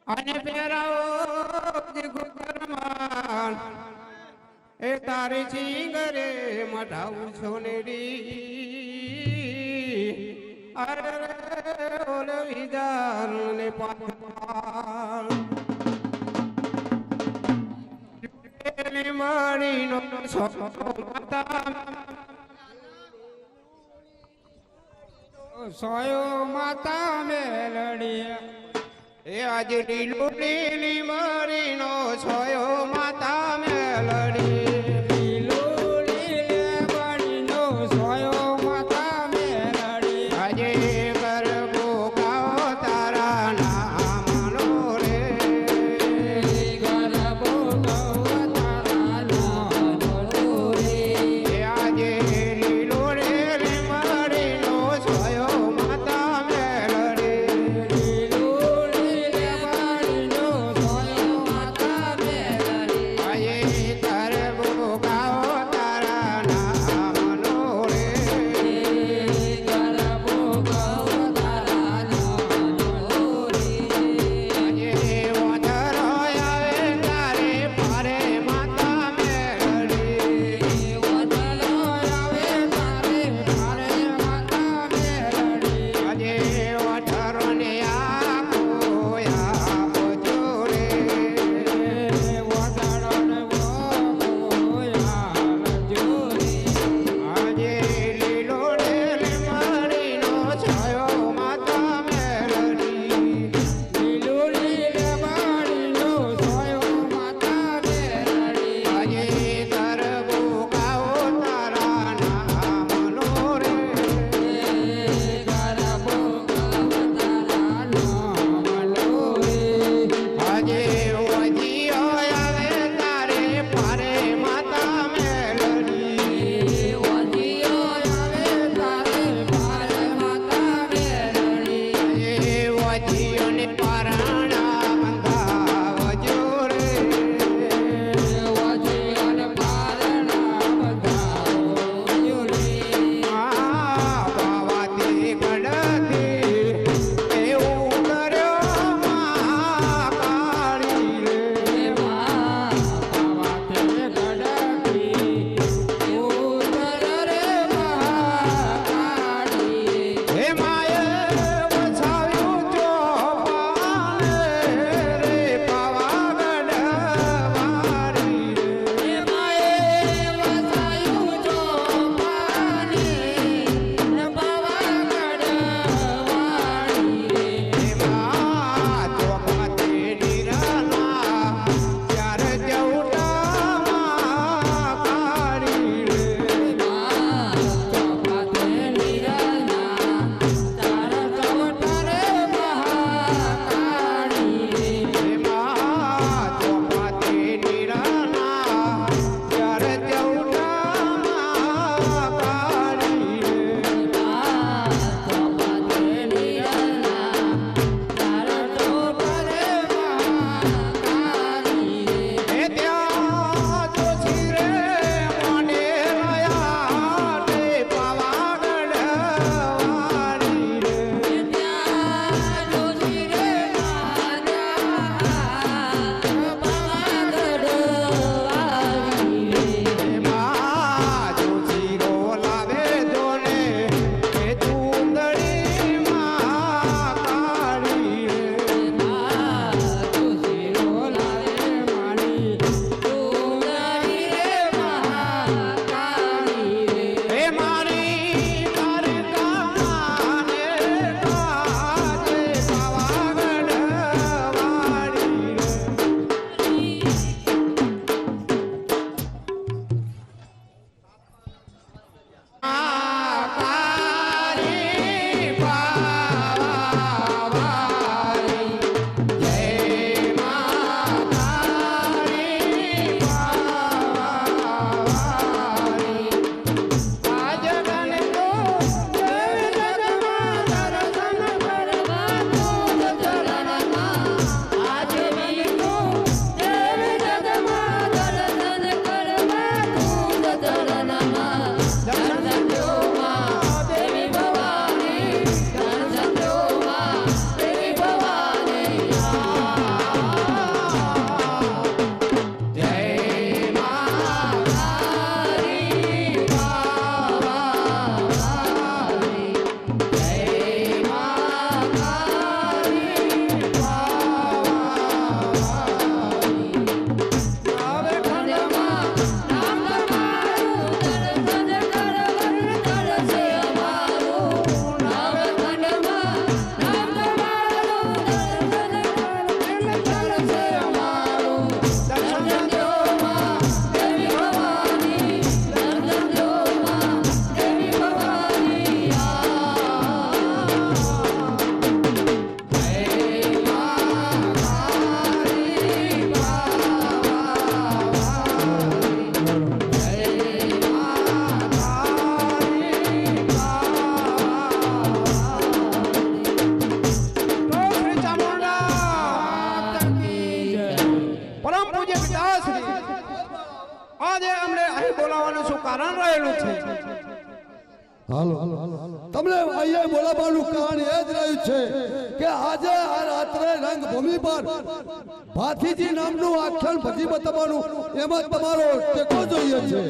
અને પેરાઓ ગુરમાન એ તારી ચીંગરે મઢાવું છો ને રી અરે ઓલ વિદાર ને પાલ મારી નો સોયો માતા મેલડી એ આજે લીલો લીલી મારી નો સોયો માતા મેલડી લીલો લીલી મારી નો સોયો માતા મેલડી આજે ગરબો ગાઓ તારા નામનો રે ગરબો ગાઓ તારા નામનો રે આજે લીલો લીલી મારી નો સોયો માતા મેલડી Carbo કારણ રહેલું છે હાલો તમને અહીંયા બોલાવાનું કારણ એ જ રહ્યું છે કે આજે આ રાત્રે રંગભૂમિ પર ભાથીજી નામનું આખ્યાન ભજી બતાવવાનું એમાં તમારો ટેકો જોઈએ છે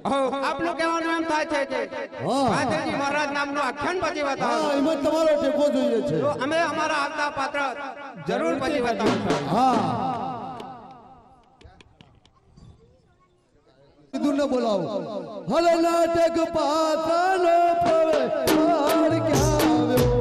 આપનું કહેવાનું એમ થાય છે કે ભાથીજી મહારાજ નામનું આખ્યાન ભજી બતાવો એમાં તમારો ટેકો જોઈએ છે તો અમે અમારા આવતા પાત્ર જરૂર ભજી બતાવો હા ને બોલાવો હર નાટક પાત્રનો પ્રવેશ ક્યાં આવ્યો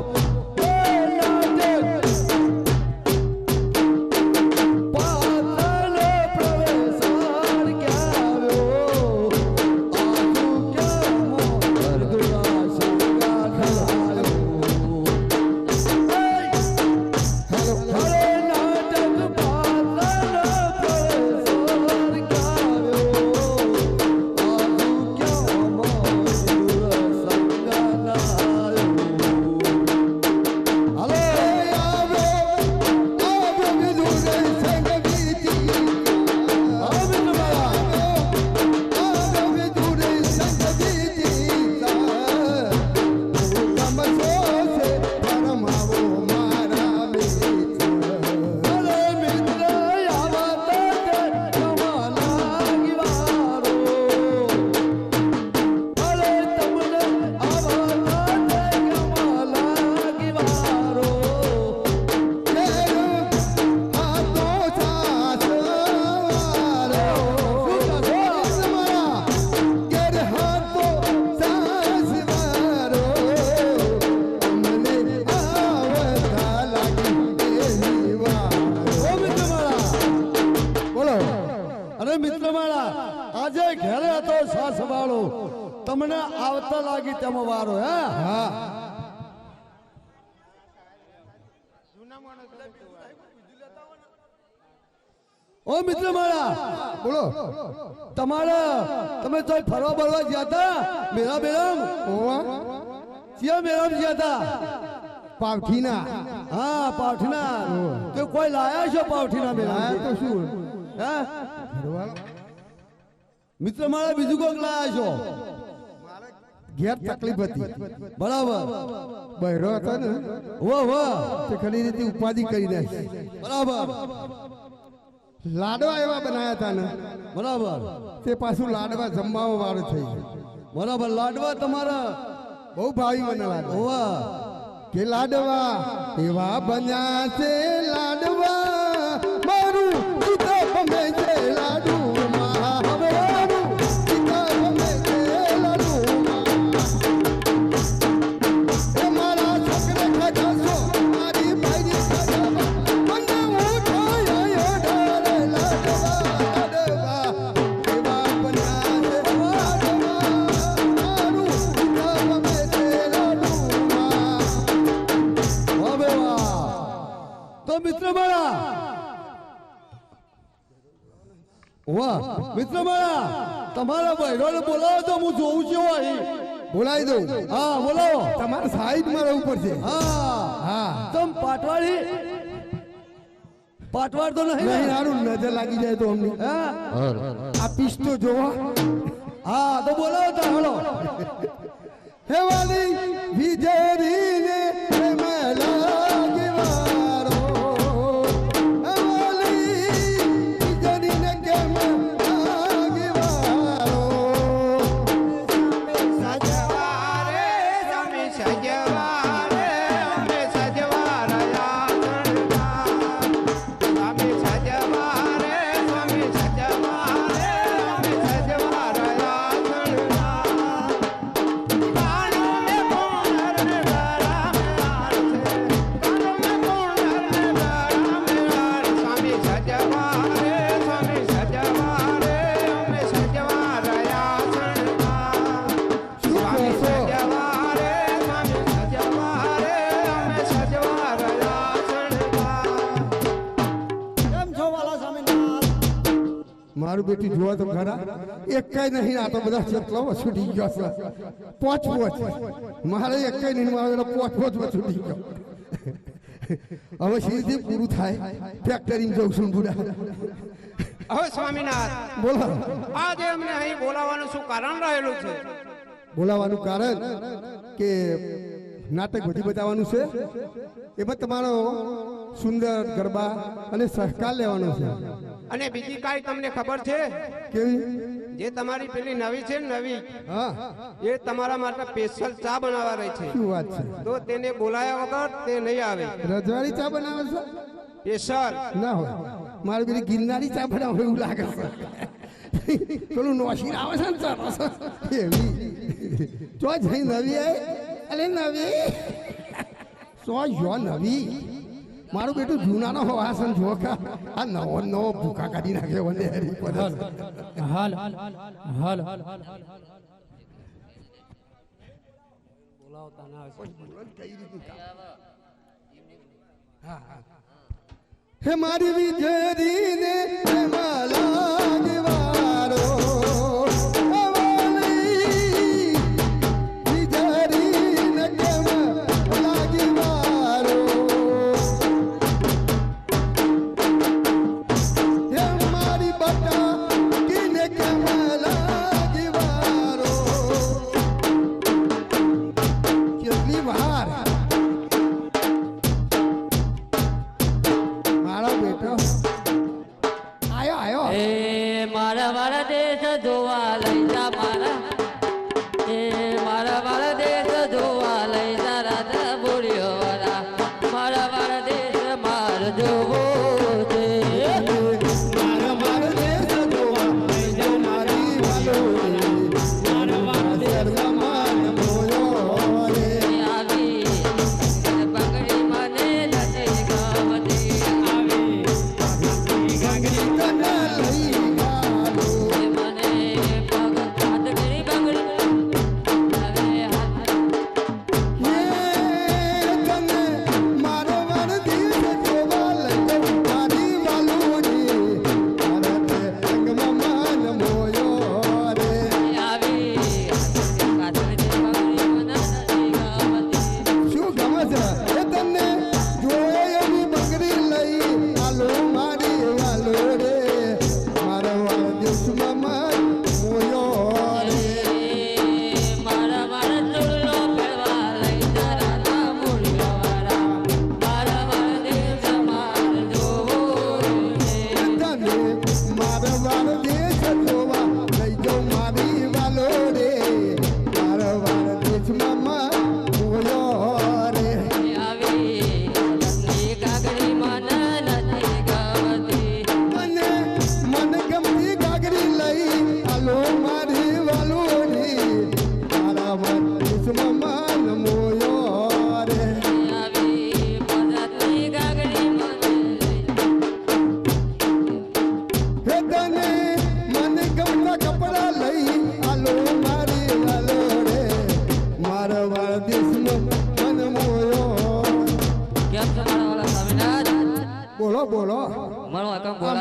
તમને આવતા લાગી તેમાં વારો હે હા ઓ મિત્ર મારા બોલો તમારા તમે તો ફરવા બરવા ગયા હતા મેરા બેરમ ક્યાં મેરામ ગયા હતા પાવઠીના હા પાવઠીના તો કોઈ લાયા છો પાવઠીના મેરા તો શું હે મિત્ર મારા બીજું કોક લાયા છો ઘેર તકલીફ હતી બરાબર બહેરો હતો ને વાહ તે ઘણી રીતે ઉપાધિ કરી નાખી બરાબર લાડવા એવા બનાયા હતા ને બરાબર તે પાછું લાડવા જમવા વાળું થઈ બરાબર લાડવા તમારા બહુ ભાવી મને લાગે વાહ કે લાડવા એવા બન્યા છે લાડવા મારું પિતા ગમે છે લાડુ વાહ મિત્ર મારા તમારા બહેરોને બોલાવો તો હું જોઉં છું અહીં બોલાવી દઉં હા બોલાવો તમારે સાઈડમાં રહેવું પડશે હા હા તમ પાટવાડ તો નહીં સારું નજર લાગી જાય તો અમને હા આ પીસ્તો જોવો હા તો બોલાવો તો હાલો હે વાલી વિજયરીને મેલા સજવારે મારું બેટી જોવા તો ખરા એક કઈ નહીં આ તો બધા કેટલો છૂટી ગયો છે પોચ મારે એક કઈ નહીં મારે પોચ છૂટી ગયો હવે સીધી પૂરું થાય ફેક્ટરીમાં જઉં છું બુડા હવે સ્વામીનાથ બોલો આજે અમને અહીં બોલાવવાનું શું કારણ રહેલું છે બોલાવાનું કારણ કે નાટક બધી બતાવવાનું છે એમાં તમારો સુંદર ગરબા અને સહકાર લેવાનો છે અને બીજી કાંઈ તમને ખબર છે કેવી જે તમારી પેલી નવી છે ને નવી હા એ તમારા માટે સ્પેશિયલ ચા બનાવવા રહી છે શું વાત છે તો તેને બોલાયા વગર તે નહીં આવે રજવાડી ચા બનાવે છે સ્પેશિયલ ના હોય મારે પેલી ગિરનારી ચા બનાવે એવું લાગે છે પેલું નોશીર આવે છે ને ચા એવી તો જઈ નવી આવી અરે નવી સો જો નવી મારું બેટું જૂનાનો હોવાસન જોખા આ નવો નવો ભૂખા કાઢી નાખે વંદે હરી પર હાલ હાલ હે મારી વિજરીને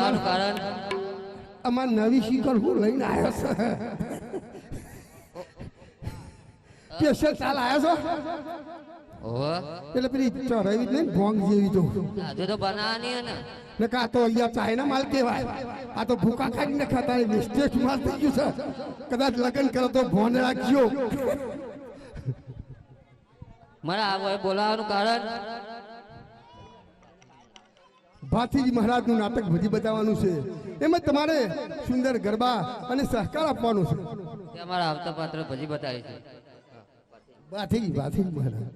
લાગવારો અમાર નવી શીકર હું લઈને આવ્યો છે સ્પેશિયલ ચાલ આવ્યો છો એટલે પેલી ચરાવી ને ભોંગ જેવી તો તો બનાવવાની ને કા તો અહીંયા ચાઇના માલ કહેવાય આ તો ભૂકા ખાઈને ખાતા મિસ્ટેક માલ થઈ ગયું છે કદાચ લગ્ન કરો તો ભોન રાખજો મારા આગળ બોલાવવાનું કારણ ભાથીજી મહારાજનું નાટક ભજી બતાવવાનું છે એમાં તમારે સુંદર ગરબા અને સહકાર આપવાનું છે અમારા આવતા પાત્ર ભજી બતાવી છે ભાથીજી મહારાજ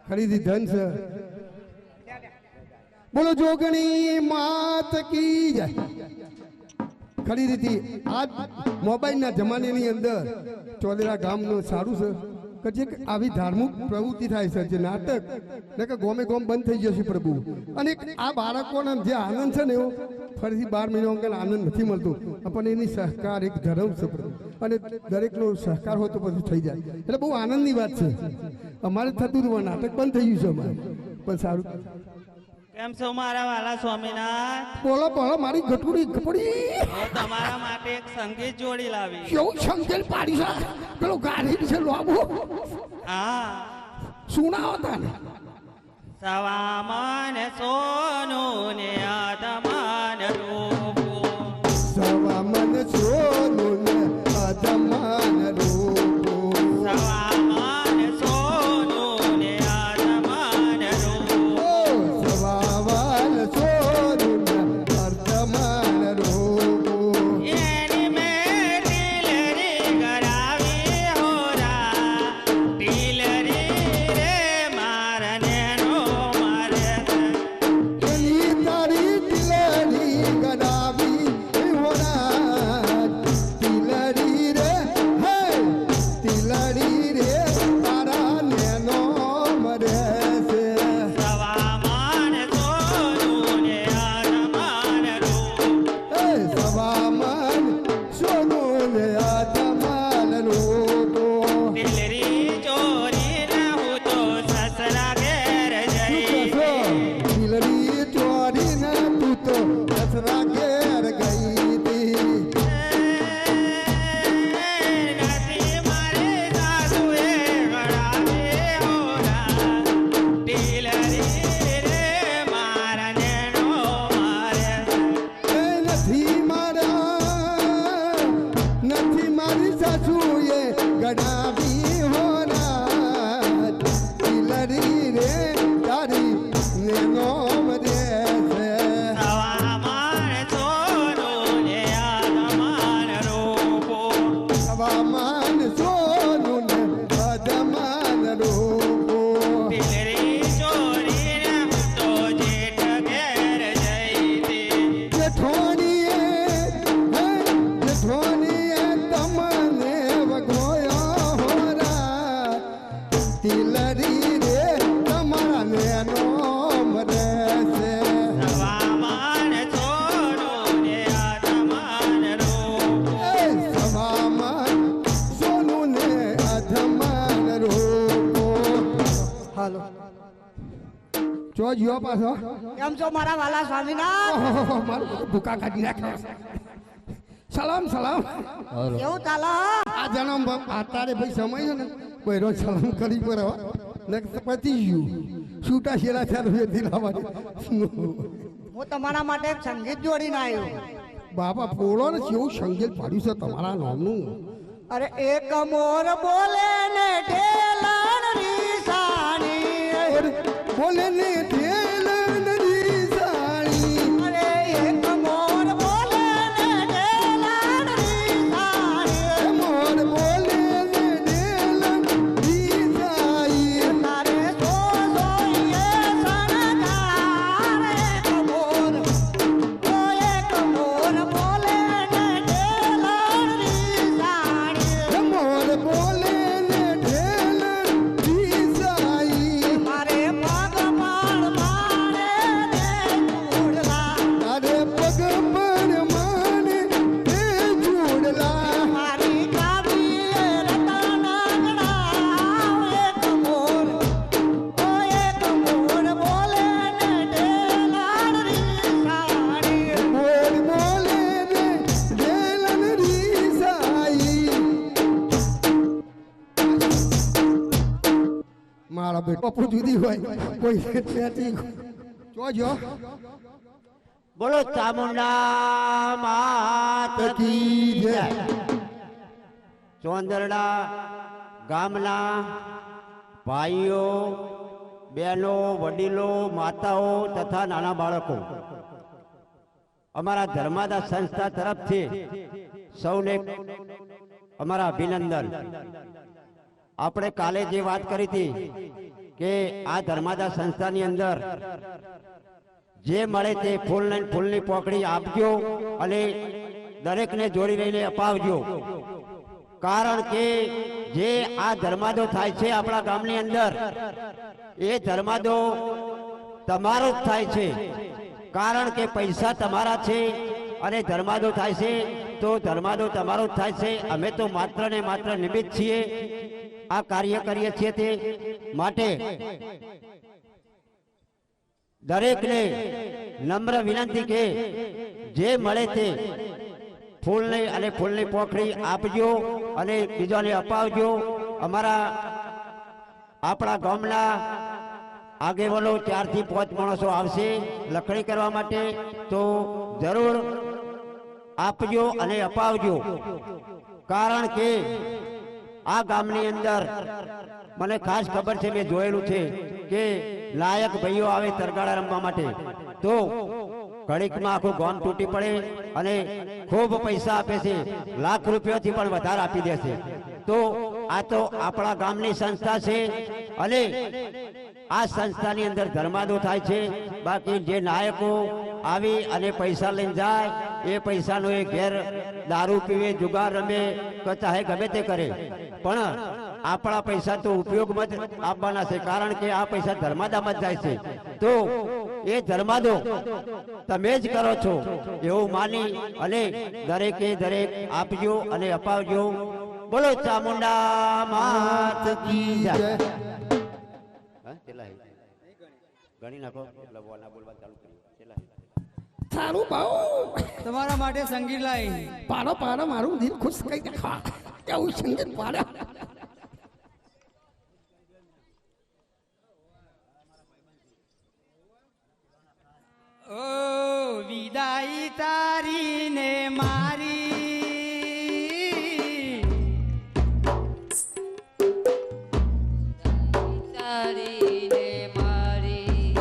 ખરીદી ધન છે બોલો જોગણી માત કી જય ખરી રીતે આજ મોબાઈલના જમાનાની અંદર ચોલેરા ગામનું સારું છે કે જે આવી ધાર્મિક પ્રવૃત્તિ થાય છે જે નાટક ને કે ગોમે ગોમ બંધ થઈ જશે પ્રભુ અને આ બાળકોને જે આનંદ છે ને એવો ફરીથી 12 મહિના અંકલ આનંદ નથી મળતો પણ એની સહકાર એક ધર્મ છે પ્રભુ અને દરેકનો સહકાર હોય તો બધું થઈ જાય એટલે બહુ આનંદની વાત છે અમારે થતું હતું નાટક બંધ થઈ ગયું છે અમારે પણ સારું કેમ છો મારા વાલા સ્વામિનાથ? બોલો બોલો મારી ગટુડી ગપડી હું તમારા માટે એક સંગીત જોડી લાવી. કેવું સંકેલ પાડી છે પેલો ગાડી છે લોબો હા. સુનાવો તાને સવામન સોનું ને આદમાન રૂપું. સવા મન સોનું ને અધમાન રૂપો સવામન સોનું ને આદમાન રૂપું. સવાવાલ સોનું ને અર્ધમાન રૂપો એની મેં ટીલરી કરાવી હોરા. ટીલરી રે મારા નેનો મારે. એની તારી તિલડી ગડાવી હોરા તિલડી રે હે તિલડી રે તારા નેનો મરે છે સવામન સોનું ને આદમાન રૂપું. એ સવામન સોનું ને આત્માન રૂપો ટીલરી ચોરીને હું તો સસરા ઘેર જઈ. તિલડી ચોરીને તું તો દસરા ઘેર ગઈ હતી નથી મારે સાસુએ ગળાવી હોરા. ટીલરી રે મારા નેનો મારે. એ નથી મારી સાસુએ ગડાવી હોના તિલડી રે તારી નેનો મરે છે સવામન સોનું ને આદમાન રૂપું. હવામાન સોનું ને અધમાન રૂપો ટીલરી ચોરીને હું તો જેઠ ઘેર જઈ હતી. જેઠોણીએ તમને વગોયો હોરા તિલડી રે તમારા નેનો મરે છે સવામન સોનું ને આદમાન રૂપું. એ સવામાન સોનું ને અધમાન રૂપો હાલો જો જીવા પાછો કેમ છો મારા વાલા સ્વામિનાથ? ઓહો, મારું બધું ભૂકા કાઢી નાખ્યો સલામ સલામ કેવું ચાલે? આ જન્મ અત્યારે ભાઈ સમય છે ને કોઈ રોજ સલામ કરી પર ને પતી ગયું છૂટા શેરા થયા વેધી લાવવાની હું તમારા માટે એક સંગીત જોડીને આવ્યો. બાપા પોળો ને કેવું સંગીત પાડ્યું છે તમારા નામનું અરે એક મોર બોલે ને ઢેલણ રીસાણી. બોલે ને ઢેલણ રીસાણી અરે એક મોર બોલે ને ઢેલણ રીસાણી. મોર બોલે ને ઢેલણ રીસાઈ તારે સોઈએ શણગાર. એક મોર બોલે ને ઢેલણ રીસાણી. મોર બોલે ને ઢેલણ રીસાઈ મારે પગ પણ મારે ને ચૂડલા. તારે પગ પર માને તે જોડલા મારી કાવીએ રતના ગણાવ. એક મોર બોલે ને ઢેલણ રીસાણી. મોર બોલે ને ઢેલણ રીસાઈ મારા બેટો પપ્પુ જુદી હોય કોઈ ત્યાંથી જોજો બોલો ચામુંડા માત કી જય ચોંદરડા ગામના ભાઈઓ બહેનો વડીલો માતાઓ તથા નાના બાળકો અમારા ધર્માદા સંસ્થા તરફથી સૌને અમારા અભિનંદન. આપણે કાલે જે વાત કરી હતી કે આ ધર્માદા સંસ્થાની અંદર જે મળે તે ફૂલની પોકડી આપજો અને દરેકને જોડી રહીને અપાવજો. કારણ કે જે આ ધર્માદો થાય છે આપણા ગામની અંદર એ ધર્માદો તમારો જ થાય છે. કારણ કે પૈસા તમારા છે અને ધર્માદો થાય છે તો ધર્માદો તમારો જ થાય છે. અમે તો માત્ર ને માત્ર નિમિત્ત છીએ, આ કાર્ય કરીએ છીએ તે માટે દરેકને નમ્ર વિનંતી કે જે મળે તે ફૂલને અને ફૂલની પોખડી આપજો અને બીજાને અપાવજો. અમારા આપણા ગામના આગેવાનો 4 થી 5 માણસો આવશે લખણી કરવા માટે, તો જરૂર આપજો અને અપાવજો. કારણ કે આ ગામની અંદર મને ખાસ ખબર છે, મેં જોયેલું છે કે લાયક ભાઈઓ આવે તરગાળા રમવા માટે તો ઘડીકમાં આખું ગામ તૂટી પડે અને ખૂબ પૈસા આપે છે, લાખ રૂપિયાથી પણ વધારે આપી દેશે. તો આ તો આપણા ગામની સંસ્થા છે અને આ સંસ્થાની અંદર ધર્માદો થાય છે. બાકી જે નાયકો આવી અને પૈસા લઈને જાય એ પૈસાનો એ ઘેર દારૂ પીવે, જુગાર રમે, ચાહે ગમે તે કરે, પણ આપણા પૈસા તો ઉપયોગમાં જ આપવાના છે. કારણ કે આ પૈસા ધર્માદામાં જ જાય છે. તો એ ધર્માદો તમે જ કરો છો એવું માની અને દરેકે દરેક આપજો અને અપાવજો. બોલો ચામુંડા માત કી જય. ગણી નાખો એટલે બોલવા ચાલુ કર્યું. સારું ભાવ તમારા માટે સંગીત લાઈ. પાડો પાડો, મારું દિલ ખુશ કરી દેખા એવું સંગીત પાડો. ઓ વિદાઈ તારી ને મારી, તારી ને મારી,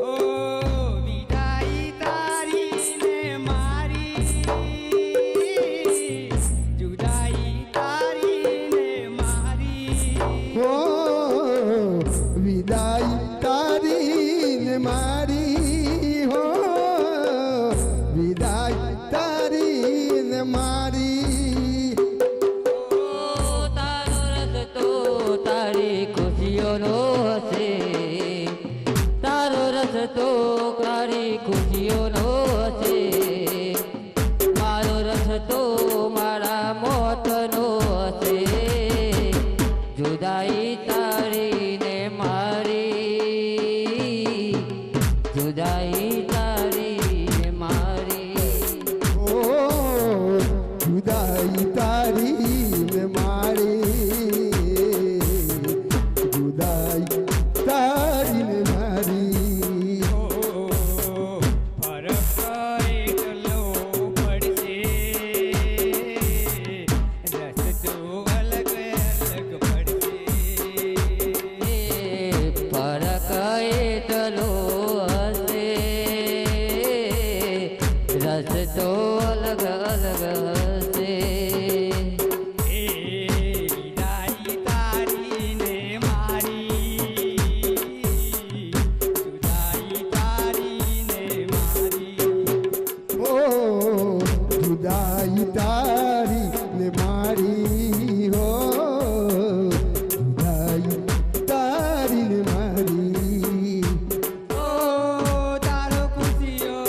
ઓ વિદાઈ તારી ને મારી, જુદાઈ તારી ને મારી. હો વિદાય તારી ને મારી, હો વિદાય તારી ને મારી. ઓ તારો રસ્તો તારી ખુશીઓનો હશે, તારો રસ્તો તારી ખુશીઓનો હશે, મારો રસ્તો મારા મોતનો હશે, જુદાઈ તારી ને મારી, જુદાઈ તારી ને મારી. ઓ જુદાઈ તારી ને મારી, જુદાઈ તારી ને મારી. ફરક એટલો પડશે, રસ્તો અલગ અલગ પડશે. ફરક એટલો હશે, રસ્તો અલગ અલગ હશે. એ વિદાઈ તારી ને મારી, જુદાઈ તારી ને મારી. ઓ જુદાઈ તારી ને મારી, હો જુદાઈ તારી ને મારી. ઓ તારો ખુશીઓ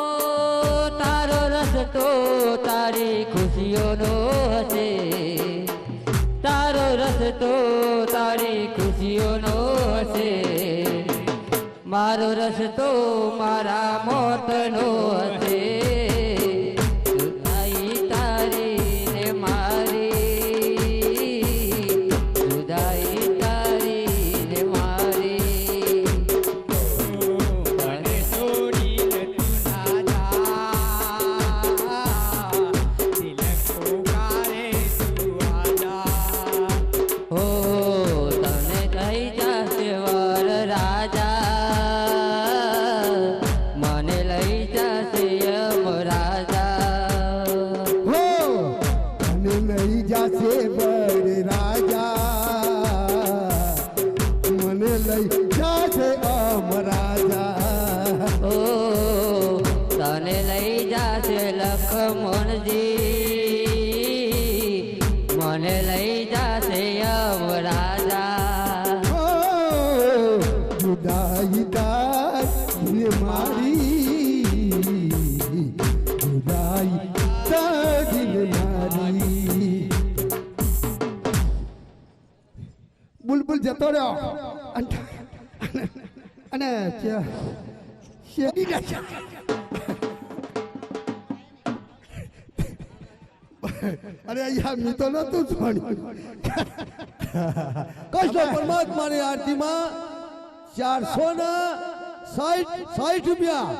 ઓ તારો રસ્તો તારી ખુશીઓનો હશે, તારો રસ્તો તારી ખુશીઓનો હશે, મારો રસ્તો મારા મોતનો હશે, જુદાઈ તારી ને મારી, જુદાઈ તારી ને મારી. મને છોડીને તું ના જા, દિલ પુકારે તું આજા. ઓ તને કહી જશે વર રાજા, મને લઈ જશે યમ રાજા. હો અને લઈ જાશે બળ રાજા, મને લઈ જાશે અમ રાજા. ઓ તને લઈ જશે લખમણજી, મને લઈ જશે યમ રાજા. ઓ જુદાઈ તારી ને મારી, જુદાઈ તારી ને મારી. બુલબુલ બિલકુલ જતો રહ્યો અને શેરી નાખ્યા. અરે યાર મેં તો નતું જોડ્યું. કૃષ્ણ પરમાત્માની આરતીમાં 460 રૂપિયા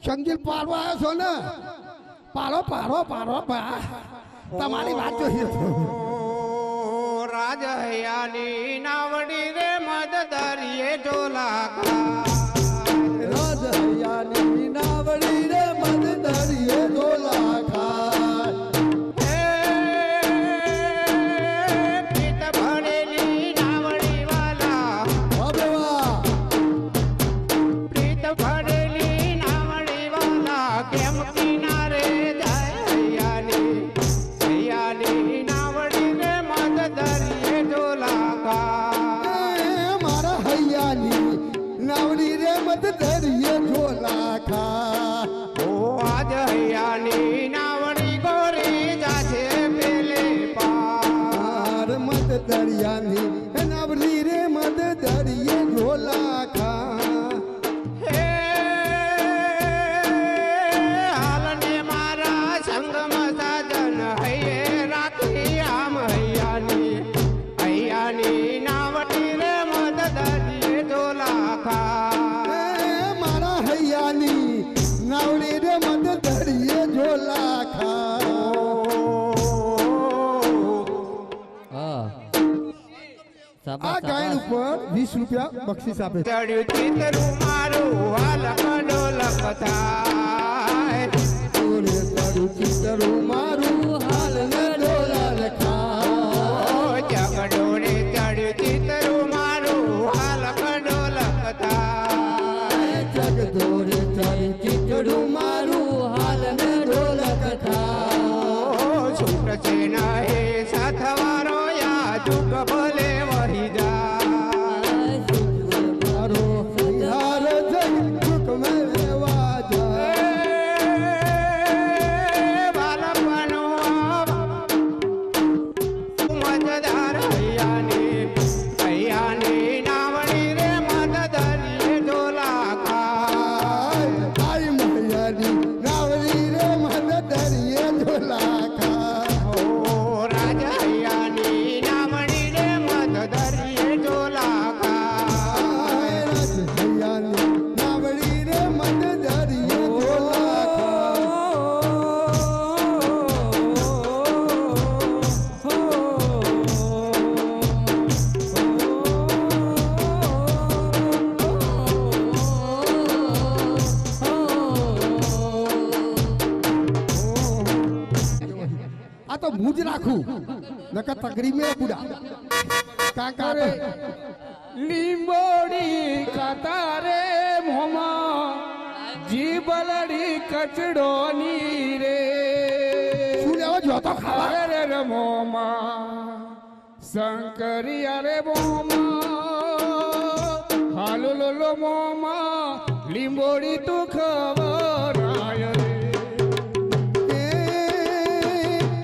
સંગીત પાડવા આવ્યો છો ને. પાડો તમારી વાત જોઈએ. રાજહૈયાની નાવડી રે મદ દરિયે ઢોલા રાજહૈયાની નાવડી રે મદ દરિયે ઢોલા ખાય. પ્રીત ભરેલી નાવડી વાલા હવે વાહ પ્રીત ભરેલી નાવડી વાલા કેમ કિનારે જાય હૈયાની નાવડી રે મદ દરિયે ઢોલા મારા હૈયાની નાવડી રે મદ દરિયે ઢોલા ખાય. ઓ આજ હૈયાની નાવડી ગોરી જાશે પેલે પાર મદ દરિયાની નાવડી રે મદ દરિયે ઢોલા ખાય. હે હાલને મારા સંગમાં સાજન હૈયે રાખી આમ હૈયાની નાવડી રે મદ દરિયે ઢોલા મારા હૈયાની નાવડી રે મદ દરિયે ઢોલા ખાય. હા આ શાબાશ, ગાયન શાબાશ. ઉપર 20 રૂપિયા બક્ષિસ આપે છે. ચડ્યું ચિતરું મારું હાલક ડોલક થાય ઓરે તારું ચિતરું મારું હાલ ને ડોલા લખાય. ઓ જગડોળે ચડ્યું ચિતરું મારું હાલક ડોલક થાય જગદોરે તારું ચિતરું મારું હાલ ને ડોલક થાય. ઓ શુક્ર છે ના હે સાથવારો યા દુઃખ ભલે વહી જાય મારો હાર જગ દુઃખ મેં રહેવા જાય. બાલપનો મજદાર હૈયાની નાવડી રે મદ દરિયે ઢોલા ખાય આઈ મૈયાની નાવડી રે મદ દરિયે ઢોલા ખાય. ઓ રાજ હૈયાની નાવડી રે મદ દરિયે ઢોલા ખાય રાજહૈયાની નાવડી રે મદ દરિયે ઢોલા ખાય. આ તો હું જ રાખું નકર તગડી મેં પૂડા કાકા રે લીંબોડી કતારે મોમાં જીબલડી કચડોની રે શું લેવો જોતો ખાવા અરે રે મોમાં શંકરિયા રે મોમાં હાલો લોલો મોમાં લીંબોડી તું ખવરાય રે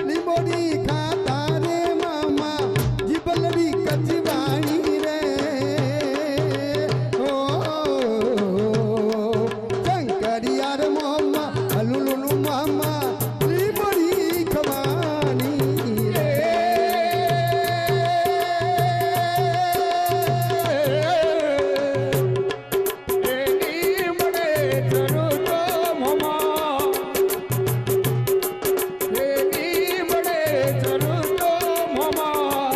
લીંબોડી ખાતા રે મામા જીબલડી કચવાણી રે ઓ શંકરિયા રે મામા હલુલુલુ મામા લીંબોડી ખવાની રે. એની મને જરૂર તો મોમાં એની મને જરૂર તો મોમાં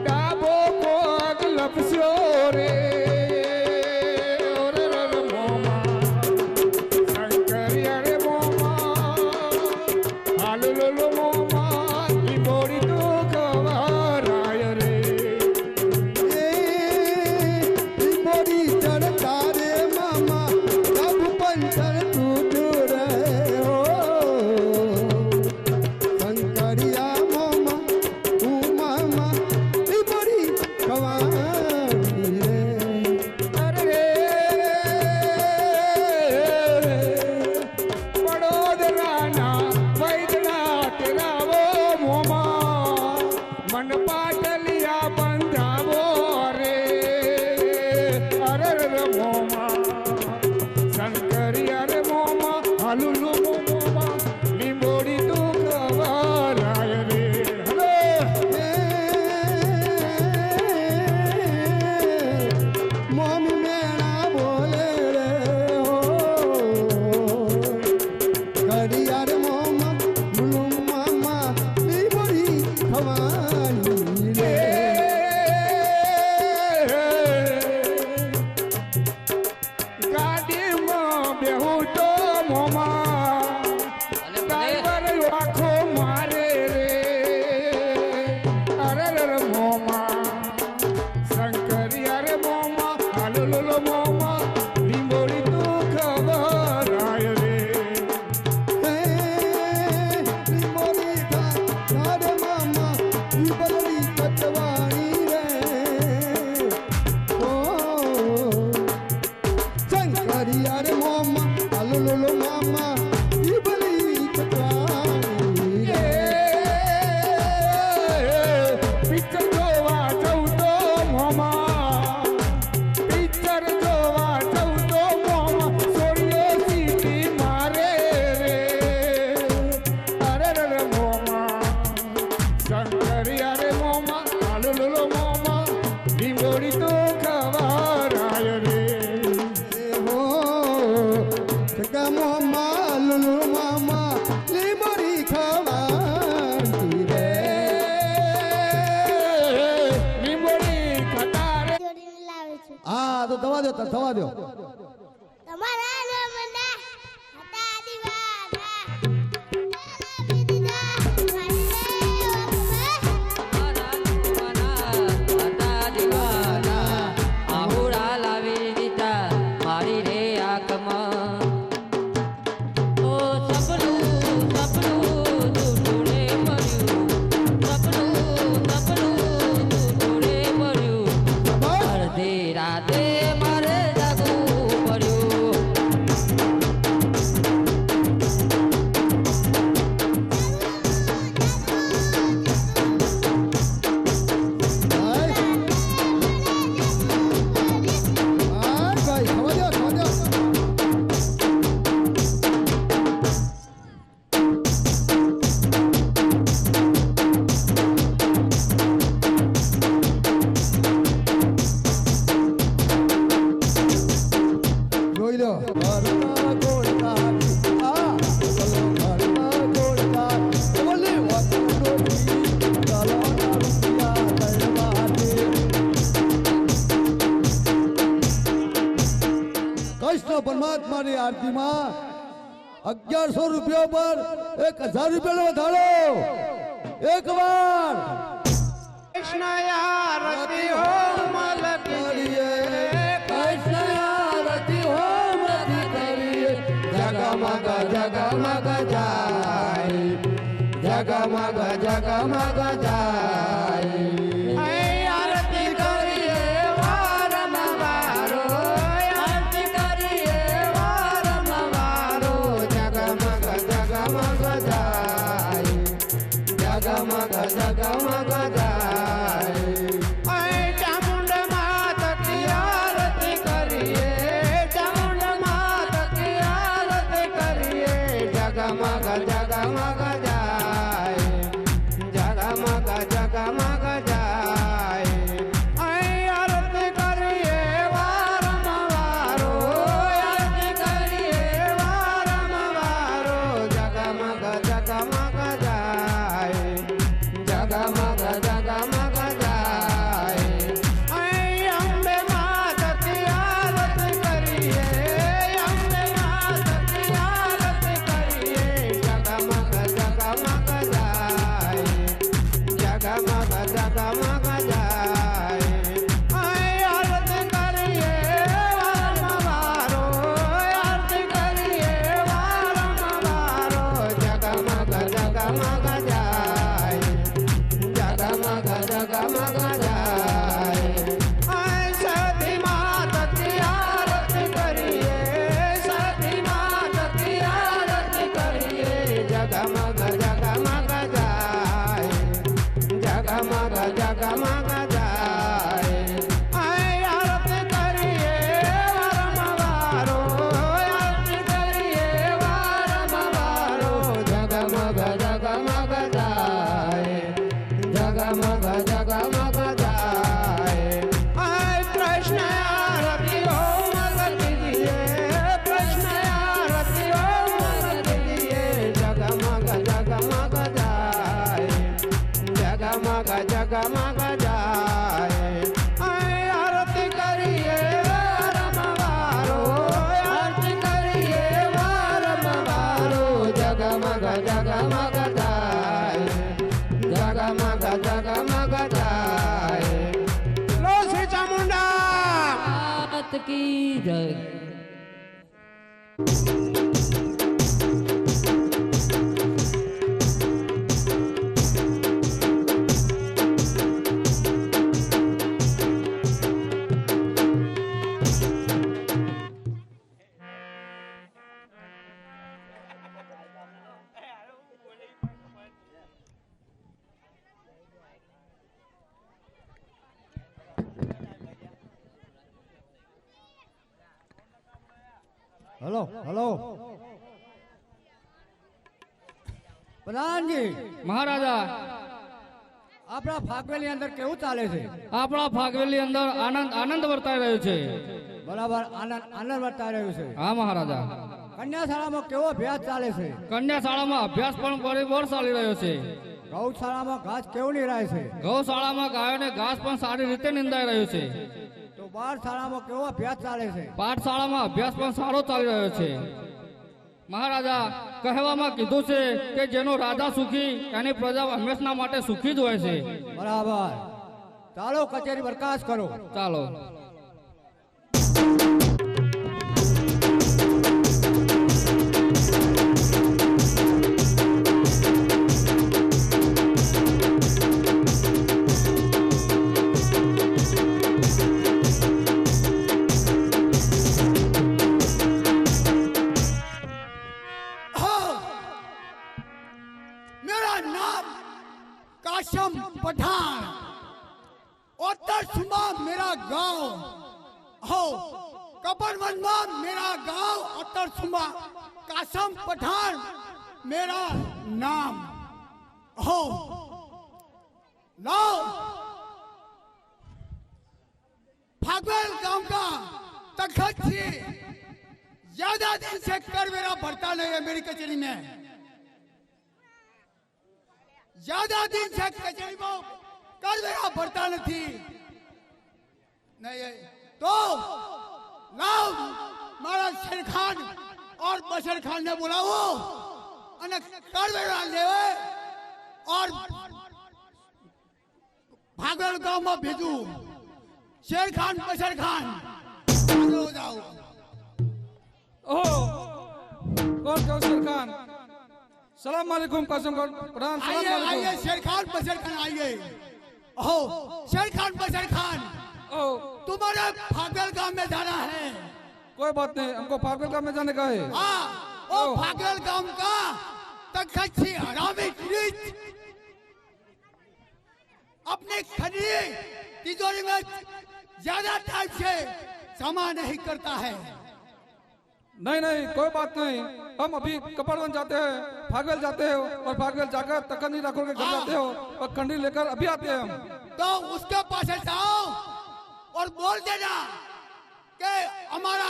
ડાબો પગ લપસ્યો રે ઓરે રે મોમાં શંકરિયા રે મોમાં હાલો લોલો મોમાં ઈ બોડી તો કવરાય રે લીંબોડી ચડતા રે મામા ડબ પંચર તૂટું રે ઓ શંકરિયા મામા હું મામા લીંબોડી ખવાની રે. લો મોમા લીંબોડી તું ખવરાય રે હે લીંબોડી તારે મામા લીંબોડી કટવાણી રે ઓ શંકરિયા રે મામા હાલો લો મામા લીંબોડી કટવાણી રે પિક્ચર જોવા જવું તો મોમા પિક્ચર જોવા જવું તો મોમા સોરીએ સીટી મારે રે અરે રે મોમા શંકરિયા રે મોમા હાલો લો મોમા લીંબોડી તો ખવરાય રે હો સગા મામા લુલુ મામા લીંબોડી ખવાતી રે લીંબોડી ખટારે જોડીને લાવે છે હા તો થવા દો થવા દો તમારા નામના હતા દીવાના લાવી દીધા મારી આહુડા લાવી દીધા મારી રે આંખમાં ઓ સપનું તૂટુડે પડ્યું સપનું તૂટુડે પડ્યું અડધી રાતે મારે જાગવું પડ્યું ભાઈ થવા દો જોઈ લો ઘરના ગોળકારી આ ઘરના ગોળકારી બોલે વાત ગોળી ચાલવાના રૂપિયા દરવાજે કૃષ્ણ પરમાત્માની આરતીમાં 1100 રૂપિયા પર 1000 રૂપિયાનો વધારો એકવાર કૃષ્ણ આરતી હો મલકીએ કૃષ્ણ આરતી હોમ કરીએ જગમગ જગમગ જાય જગમગ જગમગ જાય આરતી કરીએ વારંવારો આરતી કરીએ વારંવારો જગમગ જગમગ જાય જગમગ જગમગ જાય ચામુંડ માત કી આરતી કરીએ ચામુંડ માત કી આરતી કરીએ જગમગ જગમગ જાય જગમગ જગમગ જાય આરતી કરીએ વારંવારો આરતી કરીએ વારંવારો જગમગ જગમગ જાય જગમગ की जय। हेलो हेलो પ્રધાનજી મહારાજા આપણા ફાગવેલની અંદર કેવું ચાલે છે? આપણા ફાગવેલની અંદર આનંદ વર્તાઈ રહ્યો છે. બરાબર આનંદ વર્તાઈ રહ્યું છે. હા મહારાજા. કન્યાશાળામાં કેવો અભ્યાસ ચાલે છે? કન્યાશાળામાં અભ્યાસ પણ બરાબર ચાલી રહ્યો છે. ગૌશાળામાં ઘાસ કેવું નિરાય છે? ગૌશાળામાં ગાયોને ઘાસ પણ સારી રીતે નિંદાઈ રહ્યું છે. તો બાળશાળામાં કેવો અભ્યાસ ચાલે છે? પાઠશાળામાં અભ્યાસ પણ સારો ચાલી રહ્યો છે. મહારાજા કહેવામાં કીધું છે કે જેનો રાજા સુખી એની પ્રજા હંમેશા માટે સુખી જ હોય છે. બરાબર. ચાલો કચેરી બરખાસ્ત કરો. ચાલો. काशम पठान उत्तर सुमा मेरा गांव हो कपरवंदा मेरा गांव उत्तर सुमा काशम पठान मेरा नाम हो लो फागवेल गांव का तखत से ज्यादा दिन से कर मेरा भरता नहीं है मेरी कचेरी में ज्यादा दिन से कचेरी में कर मेरा भरता नहीं तो लाओ महाराज शेर खान और बशर खान ने बुलाओ और कर मेरा लेवे और भागल गांव में भेजू शेर खान बशर खान हो जाओ ओ कौन शेर खान सलाम वालेकुम कासिम खान प्रधान आइए आइए शेर खान बशर खान आइए हो शेर खान बशर खान ओ तुम्हारे फागल गांव में जाना है कोई बात नहीं हमको फागल गांव में जाने का है हाँ ओ फागल गांव का तखत हरामी चीज अपने खड़ी तिजोरी में ज्यादा टाइम से जमा नहीं करता है नहीं नहीं कोई बात नहीं हम अभी कपड़वन जाते हैं फागल जाते हो और फागल जाकर तखनी राठौर के घर जाते हो और खंडी लेकर अभी आते हैं हम तो उसके पास जाओ और बोल देना कि हमारा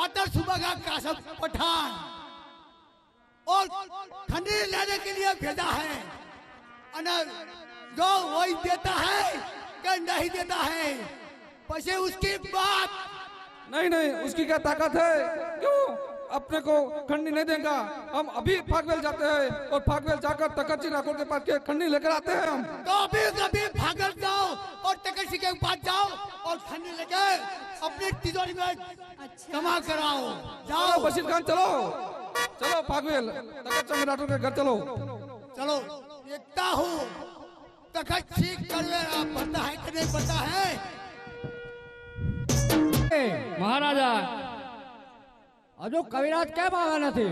उत्तर सुबह का कासम पठान और खंडी लेने के लिए भेजा है जो वही देता है कि नहीं देता है पीछे उसकी बात नहीं नहीं उसकी क्या ताकत है क्यों अपने को खंडी नहीं देगा हम अभी फागवेल जाते हैं और फागवेल जाकर तखत राठौर के पास के खंडी लेकर आते हैं हम तो अभी कभी फागल जाओ और तखत के पास जाओ और खंडी लेकर अपनी तिजोरी में जमा कराओ जाओ बशीर खान चलो चलो फागवेल तखत राठौर के घर चलो चलो देखता हूँ तखत ठीक करवेरा पता है कि नहीं पता है महाराजा હજુ કવિરાજ કેમ આવ્યા નથી?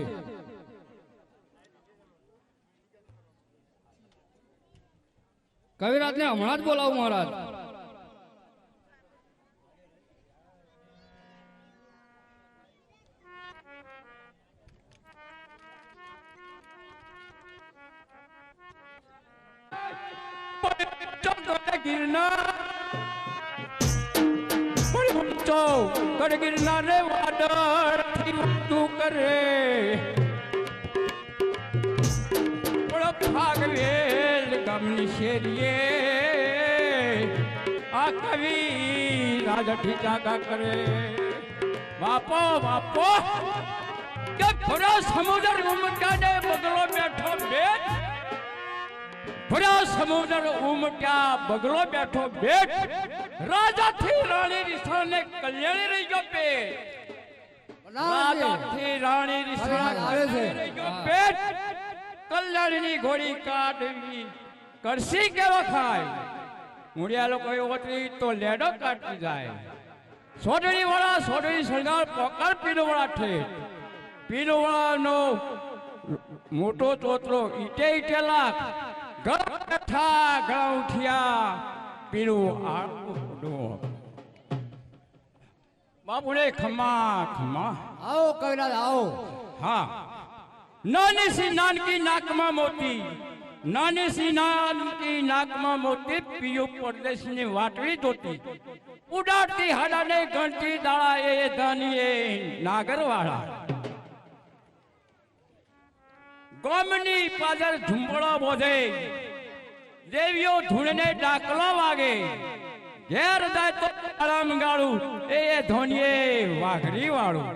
કવિરાજ ને હમણાં જ બોલાવું મહારાજ गिरनार वाडर तू करे फागवेल गमनी शेरिए आ कवि राजा जागा करे बापो बापो जब पूरा समुद्र उमटा ने बगलो बैठो बेट पूरा समुद्र उमटा बगलो बैठो बेट રાજાથી રાણી રિસાને કલ્યાણી રહી ગયો પેટ. રાજાથી રાણી રિસાને રહી ગયો પેટ. કલ્યાણીની ઘોડી કાઢવી કરશી કેવો ખાય. મુડિયા લોકો ઓટલી તો લેડો કાઢી જાય. સોડણી વાળા સોડણી સળગાવ પોકાર પીલો વાળા ઠેઠ. પીલો વાળાનો મોટો તોતરો ઈટે ઈટે લાખ. ગળા બેઠા ગળા ઉઠ્યા પીલું આડું. બાપુને ખમા ખમા. આવો કવિરાજ આવો. હા, નાની સી નાનકી નાકમાં મોતી. નાની સી નાનકી નાકમાં મોતી. પિયો પરદેશની વાટવી ધોતી. ઉડાડતી હાડાને ગણતી દાળા એ ધાનીએ નાગરવાળા. ગોમની પાદર ઝુંબળો બોધે. દેવીઓ ધૂળને ડાકલો વાગે. ઘેર જાય તો આરામ ગાળું એ ધોનીએ વાઘરી વાળું.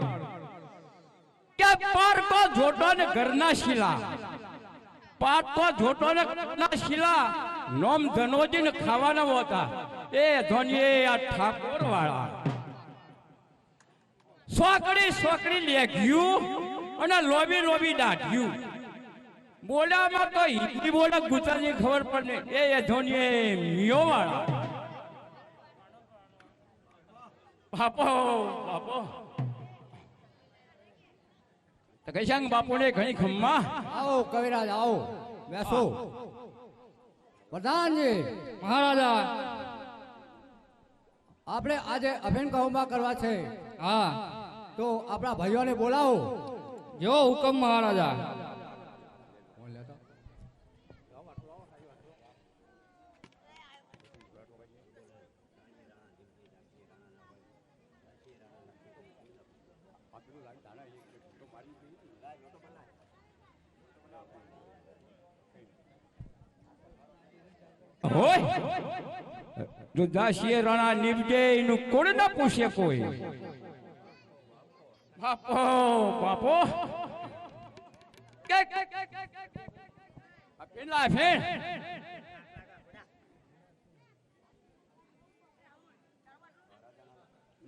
કે પારકો જોટો ને ઘરના શીલા. પારકો જોટો ને ઘરના શીલા. નોમ ધનોજીને ખાવાના હોતા એ ધોનીએ આ ઠાકોર વાળા. સોકડી સોકડી લેગ્યું અને લોબી લોબી દાઢ્યું. બોલામાં તો હિન્દી બોલે ગુજરાતી ખબર પડે એ ધોનીએ મિયો વાળા. બાપો બાપો તો કૈસાંગ બાપુને ઘણી ખમ્મા. આવો કવિરાજ આવો. બેસો. પ્રધાનજી મહારાજા. આપણે આજે અભિન કૌમા કરવા છે. હા, તો આપણા ભાઈઓને બોલાવો. જો હુકમ મહારાજા. હોય જો દાસીએ રાણા નીવજે એનું કોણ ના પૂછે કોઈ. બાપો બાપો કે પેલા ફેર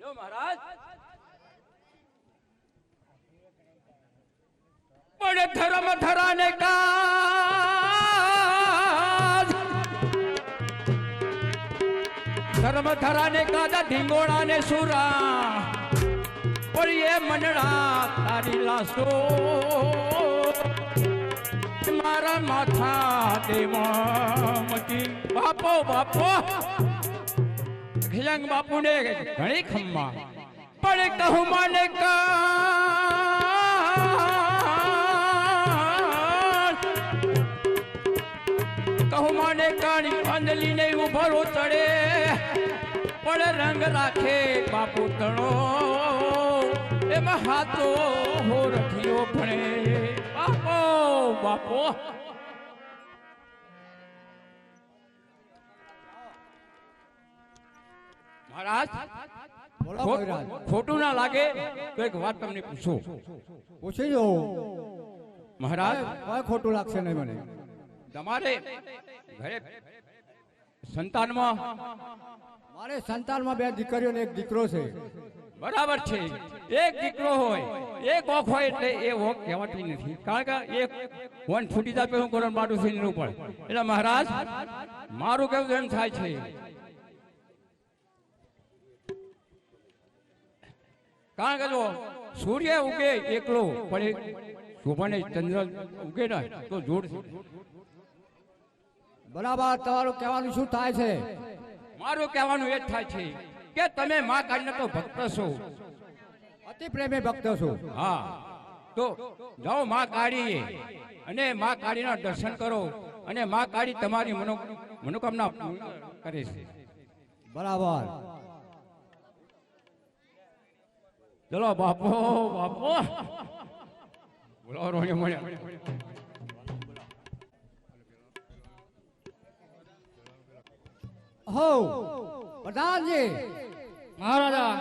લો મહારાજ. બડે ધર્મ ધરાને કાજ. ધર્મ ધરાને કાદા ઢીંગોણા ને સુરા. પડીએ મનડા તારી લાસો. મારા માથા દેવામતી. બાપો બાપો ખિલંગ બાપુને ઘણી ખમ્મા. પણ કહું માને કહું માને કાળી અંદલી ને ઉભરો ચડે. પણ રંગ રાખે બાપુ તણો. એમાં હાથો હો રખિયો ભણે. બાપો બાપો મહારાજ બોલો કવિરાજ. ખોટું ના લાગે તો એક વાત તમને પૂછું. પૂછી જો. મહારાજ કોઈ ખોટું લાગશે નહીં મને. તમારે ઘરે સંતાનમાં મારે સંતાનમાં 2 દીકરીઓ ને 1 દીકરો છે. બરાબર છે. એક દીકરો હોય એક ઓખ હોય એટલે એ ઓખ કહેવાતી નથી. કારણ કે એક વન ફૂટી જાય હું કોણ બાટું થઈ નીકળવું પડે. એટલે મહારાજ મારું કેવું એમ થાય છે કારણ કે જો સૂર્ય ઉગે એકલો પણ શોભાને ચંદ્ર ઉગે ને તો જોડ. બરાબર. તમારું કહેવાનું શું થાય છે? મારું કહેવાનું એ જ થાય છે કે તમે મા કાળીના તો ભક્ત છો. અતિ પ્રેમી ભક્ત છો. હા, તો જાઓ મા કાળીએ અને મા કાળીના દર્શન કરો અને મા કાળી તમારી મનોકામના કરે છે. બરાબર. ચલો બાપો બાપો બોલો રોણી મળ્યા. હો પ્રધાનજી મહારાજા.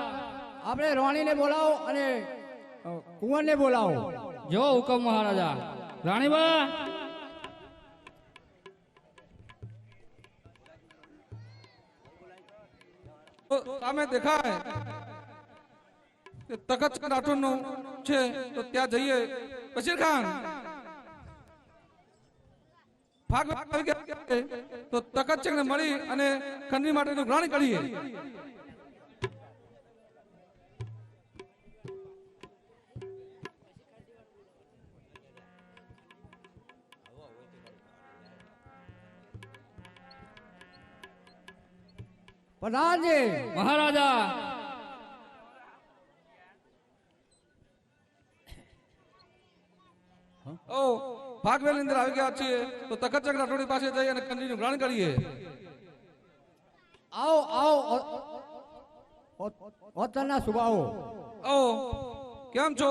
આપણે રોણીને બોલાવો અને કુંવરને બોલાવો. જો હુકમ મહારાજા. રાણીબા. સામે દેખાય કે તખત રાઠોડ નું છે, તો ત્યાં જઈએ. બશીર ખાન ભાગ આવી ગયા તો તખત ને મળી અને ખંડણી માટેનું ગ્રહણ કરીએ. પ્રધાનજી મહારાજા ઓ ભાગવેલ ની અંદર આવી ગયા છીએ, તો તખત રાઠોડ પાસે જઈ અને ખંડણીનું ગ્રહણ કરીએ. આવો આવો ઓતરના સુબાઓ. ઓ કેમ છો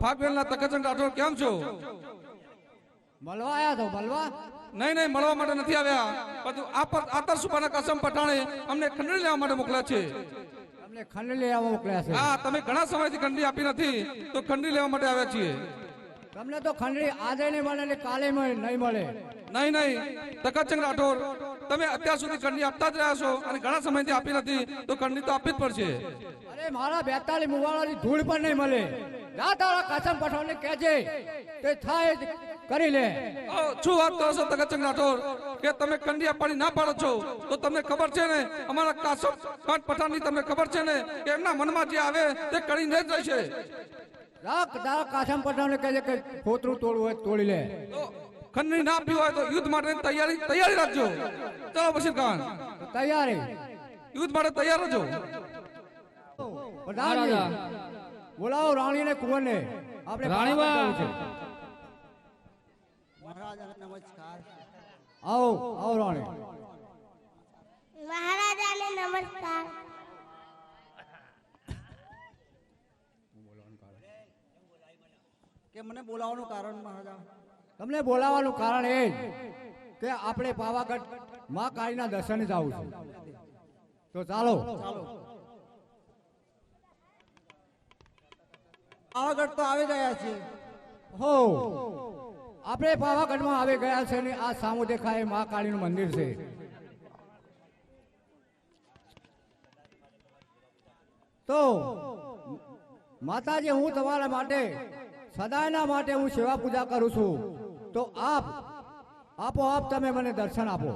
ભાગવેલના તખત રાઠોડ, કેમ છો? મળવા આયા તો મળવા? નહીં નહીં, મળવા માટે નથી આવ્યા, બધું આતર સુબાના કાસમ પઠાણે અમને ખંડણી લેવા માટે મોકલ્યા છે. તમને ખંડ લેવા મોકલ્યા છે? હા, તમે ઘણા સમયથી ખંડણી આપી નથી, તો ખંડણી લેવા માટે આવ્યા છીએ. તમને તો ખંડણી આજે નહીં મળે ને કાલે નહીં મળે. નહીં નહીં, તખતસિંહ રાઠોડ, તમે અત્યાર સુધી ખંડણી આપતા જ રહ્યા છો અને ઘણા સમયથી આપી નથી, તો ખંડણી તો આપવી જ પડશે. અરે મારા 42 મુવાળાની ધૂળ પણ નહીં મળે. જા તારા કાસમ પઠાણને કહેજે તે થાય જ કરી લે. શું વાત કરો છો તખતસિંહ રાઠોડ, કે તમે ખંડણી આપવાની ના પાડો છો? તો તમને ખબર છે ને અમારા કાસમ પઠાણની તમને ખબર છે ને કે એમના મનમાં જે આવે તે કરીને જ રહેશે. તારા કાસમ પઠાણને કહેજે કે ખોતરું તોડવું હોય તોડી લે. ખંડણી ના આપી હોય તો યુદ્ધ માટે તૈયારી રાખજો. ચલો બશીર ખાન, તૈયારી યુદ્ધ માટે તૈયાર રહેજો. પ્રધાનજી બોલાવો રાણીને કુંવરને, આપણે રાણીબા. આવો આવો રાણી. મહારાજાને નમસ્કાર. કે મને બોલાવવાનું કારણ મહારાજા? તમને બોલાવવાનું કારણ એ કે આપણે પાવાગઢ માં કાળીના દર્શને જવું છે. તો ચાલો. પાવાગઢ તો આવી ગયા છે. હો, આપણે પાવાગઢમાં આવી ગયા છે ને આ સામુ દેખાય માં કાળીનું મંદિર છે. તો માતાજી, હું તમારા માટે સદાયના માટે હું સેવા પૂજા કરું છું, તો આપોઆપ તમે મને દર્શન આપો.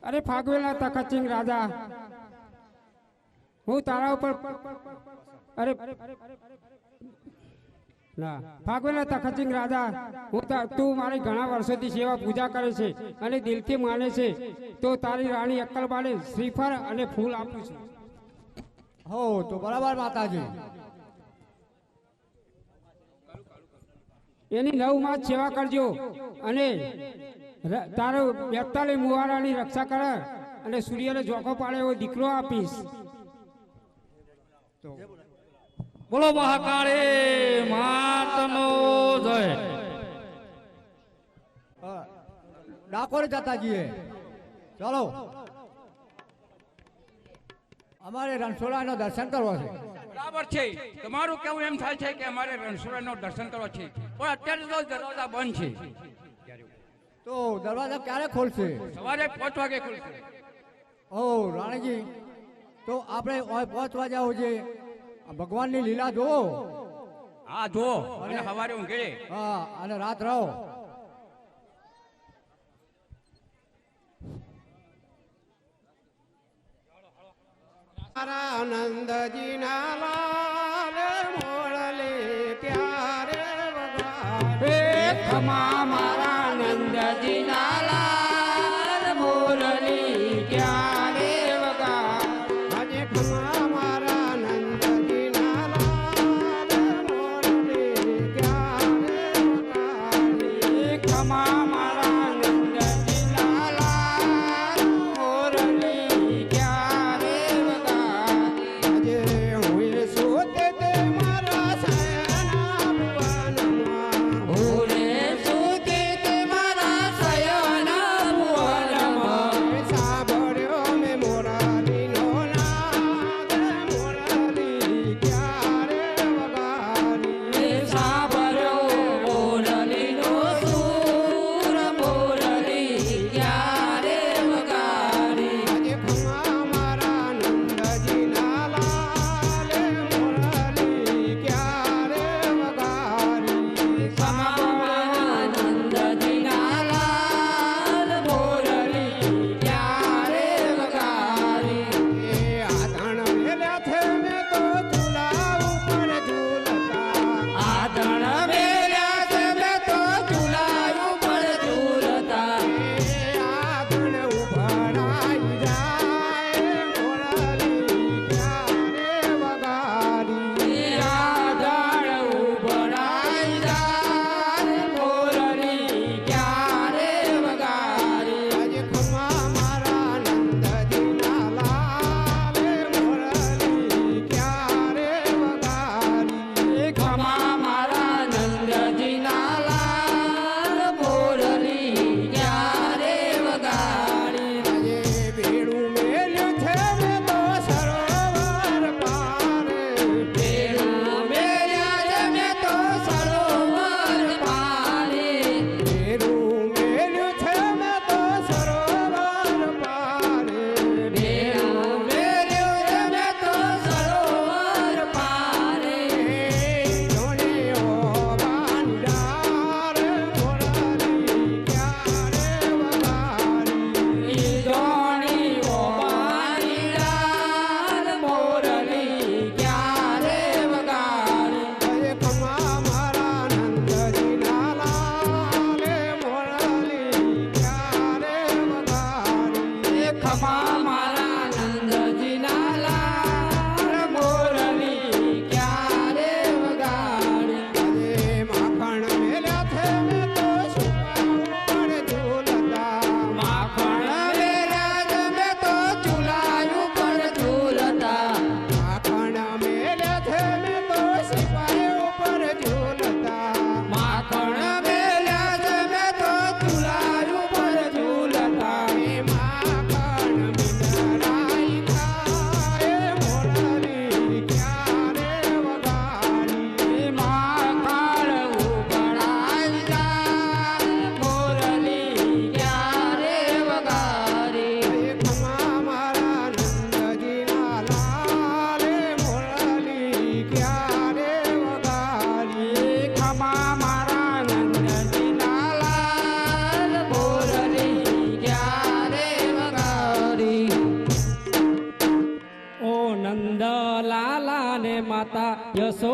અરે ફાગવેલના તખતસિંહ રાજા, હું તારા ઉપર અરે ના ફાગવેલના તખતસિંહ રાજા, તું મારી ઘણા વર્ષોથી સેવા પૂજા કરે છે અને દિલથી માને છે, તો તારી રાણી અક્કલબાને શ્રીફળ અને ફૂલ આપું છું. હો, તો બરાબર માતાજી. એની 9 માસ સેવા કરજો અને તારો 42 મુવારાની રક્ષા કર અને સૂર્યને જોખો પાડે એવો દીકરો આપીશ. બોલો મહાકાળી માતનો જય. ડાકોર જતા જઈએ. ચાલો, અમારે રણછોડાનો દર્શન કરવો છે. બરાબર છે, તમારું કેવું એમ થાય છે કે અમારે રણછોડનો દર્શન કરવો છે, પણ અત્યારે તો દરવાજા બંધ છે. તો દરવાજા ક્યારે ખોલશે? સવારે 5 વાગે ખુલશે. ઓ રાણીજી, તો આપણે 5 વાગ્યા હોઈએ ભગવાનની લીલા જોવો. હા જો, અને સવારે ઊંઘે. હા, અને રાત રહો. આનંદજી ના લાલ મોળલે ત્યારે વગાડે. ખમા મારા નંદજી ના લાલ મોરલી ક્યારે વગાડે. આજે ખમા મારા નંદજી ના લાલ મોળલે ત્યારે વગાડે. ખમા મારા નંદજી ના લાલ મોરલી ક્યારે વગાડે. આજે હું સોતે તે મારા સયના ભુવનમાં. ઓરે સુતે તે મારા સયના ભુવનમાં. સાંભળ્યો મેં મોરારીનો નાદ, મોરારી ક્યારે વગાડી. યશો